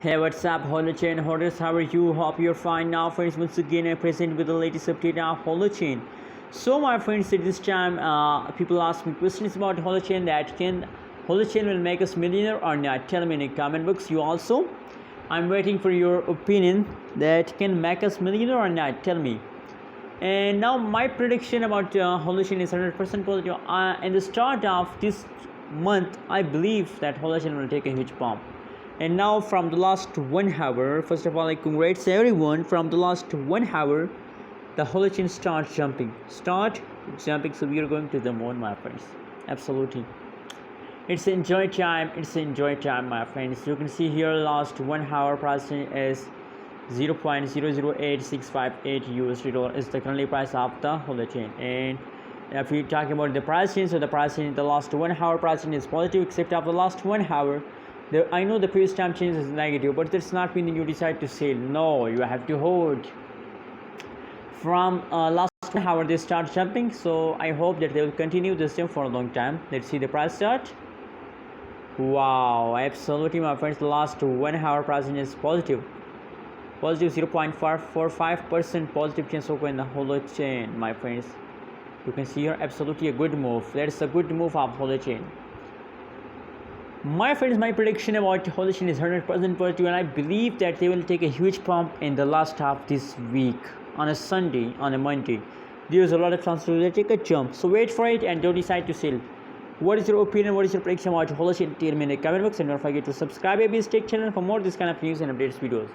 Hey, what's up, Holochain holders? How are you? Hope you're fine now, friends. Once again, I present with the latest update of Holochain. So, my friends, at this time, people ask me questions about Holochain. That can Holochain will make us millionaire or not? Tell me in the comment box. You also, I'm waiting for your opinion. That can make us millionaire or not? Tell me. And now, my prediction about Holochain is 100% positive. In the start of this month, I believe that Holochain will take a huge bump. And now from the last 1 hour, first of all, I congratulate everyone. From the last 1 hour, the Holochain starts jumping. So we are going to the moon, my friends. Absolutely. It's enjoy time. My friends. You can see here last 1 hour price is 0.008658 USD dollar is the currently price of the Holochain. And if we talk about the price change, so the price in the last 1 hour price change is positive, except after the last 1 hour. I know the previous time change is negative, but that's not meaning you decide to sell. No, you have to hold. From last 1 hour they start jumping, so I hope that they will continue the same for a long time. Let's see the price chart. Wow, absolutely, my friends. The last 1 hour pricing is positive 0.445% positive change occur in the Holochain, my friends. You can see here absolutely a good move. That's a good move of Holochain. My friends, my prediction about Holochain is 100% positive, and I believe that they will take a huge pump in the last half this week. On a Sunday, on a Monday, there's a lot of chances they take a jump. So wait for it and don't decide to sell. What is your opinion? What is your prediction about Holochain? Tell me in the comment box, and don't forget to subscribe to this tech channel for more this kind of news and updates videos.